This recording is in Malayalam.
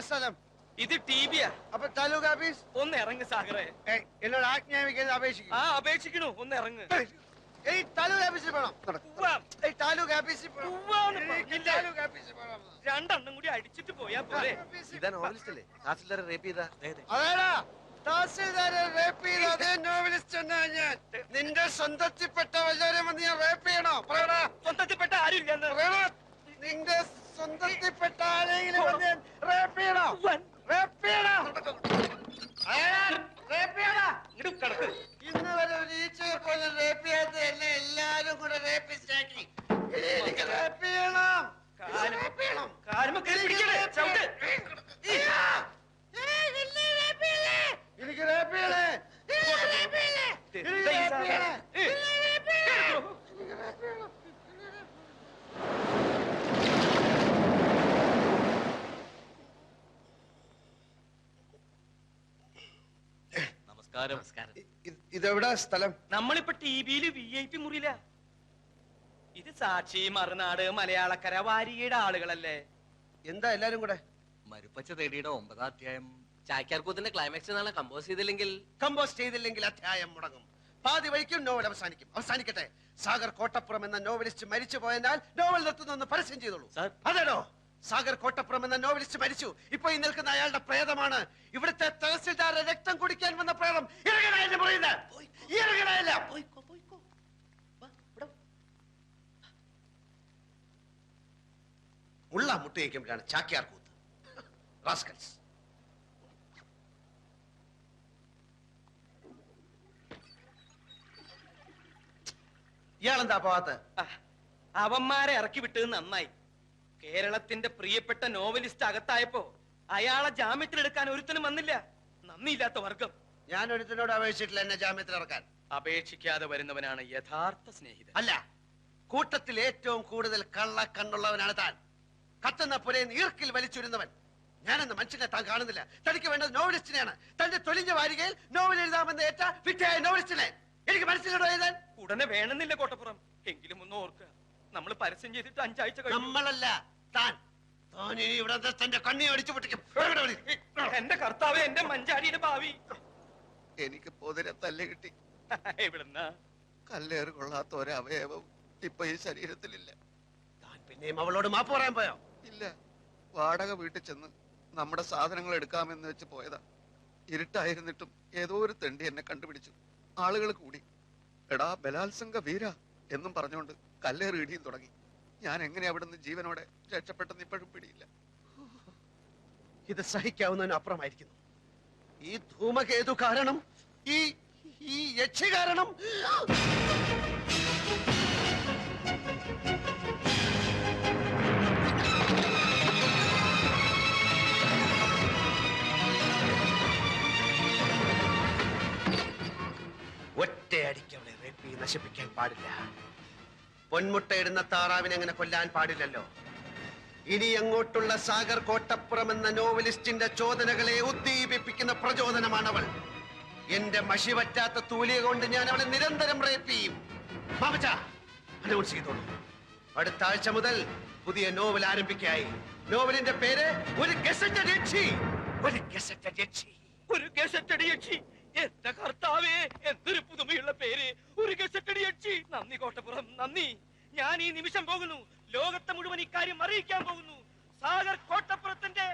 സ്ഥലം? ഇത് ടി.ബിയാ. അപ്പൊ താലൂക്ക് ഓഫീസ്? ഒന്ന് ഇറങ്ങ് സാഗറേ. എന്നോട് ആജ്ഞാപിക്കുന്നത് അപേക്ഷിക്കും. അപേക്ഷിക്കണു, ഒന്ന് ഇറങ്ങ്. താലൂക്ക് ഓഫീസിൽ പോണം. താലൂക്ക് ഓഫീസിൽ രണ്ടെണ്ണം കൂടി അടിച്ചിട്ട് പോയാ പോരെ. ഇതാ നോവലിസ്റ്റല്ലേ തഹസിൽദാരെ റേപ്പ് ചെയ്താ? അതേടാ, തഹസിൽദാരെ റേപ്പ് ചെയ്ത അതേ നോവലിസ്റ്റ് എന്നാ ഞാൻ. നിന്റെ സ്വന്തത്തിൽപ്പെട്ട വല്ലവരും വന്ന് ഞാൻ റേപ്പ് ചെയ്യണോ? പറയടാ. സ്വന്തത്തിൽപ്പെട്ട ആരും നിന്റെ സ്വന്തത്തിൽപ്പെട്ട ആരെങ്കിലും വന്ന് ഞാൻ റേപ്പ് ചെയ്യണോ? റേപ്പ് ചെയ്യണോ? ഇന്ന് വരെ ഒരു ഈച്ചയെ പോലെ റേപ്പ് ചെയ്യാത്ത എന്നെ എല്ലാരും കൂടെ റേപ്പിസ്റ്റാക്കി. എനിക്ക് റേപ്പ് ചെയ്യണം. എനിക്ക് റേപ്പ് ചെയ്യണേ. ഇതെവിടാ സ്ഥലം? നമ്മളിപ്പോ ടി.വിയില് VIP മുറിയില. ഇത് സാക്ഷി, മറുനാട്, മലയാളക്കര, വാരികയുടെ ആളുകളല്ലേ? എന്താ എല്ലാരും കൂടെ? മരുപ്പച്ച തേടിയുടെ 9ാം അധ്യായം ചാക്യാർകൂത്തിന്റെ ക്ലൈമാക്സ് നാളെ കമ്പോസ് ചെയ്തില്ലെങ്കിൽ അധ്യായം മുടങ്ങും. പാതി വഴിക്കും നോവൽ അവസാനിക്കട്ടെ. സാഗർ കോട്ടപ്പുറം എന്ന നോവലിസ്റ്റ് മരിച്ചു പോയതിനാൽ നോവൽ നിർത്തുന്നെന്ന് പരസ്യം ചെയ്തോളൂ. അതേടോ, സാഗർ കോട്ടപ്പുറം എന്ന നോവലിസ്റ്റ് മരിച്ചു. ഇപ്പൊ ഈ നിൽക്കുന്ന അയാളുടെ പ്രേതമാണ് ഇവിടുത്തെ തഹസിൽദാരുടെ രക്തം കുടിക്കാൻ വന്ന പ്രേതം. ഉള്ള മുട്ടയ്ക്കുമ്പോഴാണ് ചാക്യാർ കൂത്ത്. റാസ്കൽസ്. ഇയാളെന്താ പോവാത്ത? അവന്മാരെ ഇറക്കി വിട്ടത് നന്നായി. കേരളത്തിന്റെ പ്രിയപ്പെട്ട നോവലിസ്റ്റ് അകത്തായപ്പോ അയാളെ ജാമ്യത്തിലെടുക്കാൻ ഒരുത്തനും വന്നില്ല. നന്ദിയില്ലാത്ത വർഗം. ഞാൻ ഒരുത്തനോട് അപേക്ഷിച്ചിട്ടില്ല എന്നെ ജാമ്യത്തിലിറക്കാൻ. അപേക്ഷിക്കാതെ വരുന്നവനാണ് യഥാർത്ഥ സ്നേഹിതൻ. അല്ല, കൂട്ടത്തിൽ ഏറ്റവും കൂടുതൽ കള്ളക്കണ്ണുള്ളവനാണ് താൻ. കത്തുന്ന പുരയിൽ ഈർക്കിൽ വലിച്ചുരുന്നവൻ. ഞാനെന്ന മനുഷ്യനെ താൻ കാണുന്നില്ല. തനിക്ക് വേണ്ടത് നോവലിസ്റ്റിനെയാണ്. തന്റെ തൊലിഞ്ഞ വാരികയിൽ നോവൽ എഴുതാമെന്ന് ഏറ്റ വിറ്റയായ നോവലിസ്റ്റിനെ എനിക്ക് മനസ്സിലൂടെ എഴുതാൻ ഉടനെ വേണമെന്നില്ല കോട്ടപ്പുറം. എങ്കിലും ഒന്ന് ഓർക്കുക, നമ്മൾ പരസ്യം ചെയ്തിട്ട് 5 ആഴ്ച കഴിഞ്ഞു. നമ്മളല്ല, താൻ. ഇവിടെ തന്റെ കണ്ണി അടിച്ചു പൊട്ടിക്കും. എന്റെ കർത്താവ്, എന്റെ മഞ്ചാടിയുടെ ഭാവി. എനിക്ക് പൊതിരെ തല്ല് കിട്ടി. എവിടുന്ന? കല്ലേറ് കൊള്ളാത്ത ഒരവയവം ഇപ്പൊ ഈ ശരീരത്തിലില്ല. താൻ പിന്നെയും അവളോട് മാപ്പ് പറയാൻ പോയോ? ഇല്ല, വാടക വീട്ടിൽ ചെന്ന് നമ്മുടെ സാധനങ്ങൾ എടുക്കാമെന്ന് വെച്ച് പോയതാ. ഇരുട്ടായിരുന്നിട്ടും ഏതോ ഒരു തെണ്ടി എന്നെ കണ്ടുപിടിച്ചു. ആളുകൾ കൂടി എടാ ബലാത്സംഗ വീര എന്നും പറഞ്ഞുകൊണ്ട് കല്ലേറ് ഇടിയും തുടങ്ങി. ഞാൻ എങ്ങനെ അവിടുന്ന് ജീവനോടെ രക്ഷപ്പെട്ടെന്ന് ഇപ്പോഴും പിടിയില്ല. ഇത് സഹിക്കാവുന്നതിന് അപ്പുറമായിരിക്കുന്നു. ഈ ധൂമകേതു കാരണം, ഈ യക്ഷി കാരണം. ഒറ്റയടിക്ക് അവളെ റേപ്പ് ചെയ്ത് നശിപ്പിക്കാൻ പാടില്ല. പൊന്മുട്ടയിടുന്ന താറാവിനെ അങ്ങനെ കൊല്ലാൻ പാടില്ലല്ലോ. ഇനി അങ്ങോട്ടുള്ള സാഗർ കോട്ടപ്പുറം എന്ന നോവലിസ്റ്റിന്റെ ചോദനകളെ ഉദ്ദീപിപ്പിക്കുന്ന പ്രചോദനമാണവൾ. എന്റെ മഷി പറ്റാത്ത തൂലിക കൊണ്ട് ഞാൻ അവളെ നിരന്തരം റേപ്പ് ചെയ്യും. മാമച്ച അനൗൺസ് ചെയ്തോളൂ. അടുത്ത ആഴ്ച മുതൽ പുതിയ നോവൽ ആരംഭിക്കായി. നോവലിന്റെ പേര് ഒരു ഗസറ്റഡ് യക്ഷി. ഒരു ഗസറ്റഡ് യക്ഷി. ഒരു ഗസറ്റഡ് യക്ഷി. എന്റെ കർത്താവേ, എന്തൊരു പുതുമയുള്ള പേര്, ഒരു ഗസറ്റഡ് യക്ഷി. നന്ദി കോട്ടപ്പുറം, നന്ദി. ഞാൻ ഈ നിമിഷം പോകുന്നു. ലോകത്തെ മുഴുവൻ ഇക്കാര്യം അറിയിക്കാൻ പോകുന്നു. സാഗർ കോട്ടപ്പുറത്തിന്റെ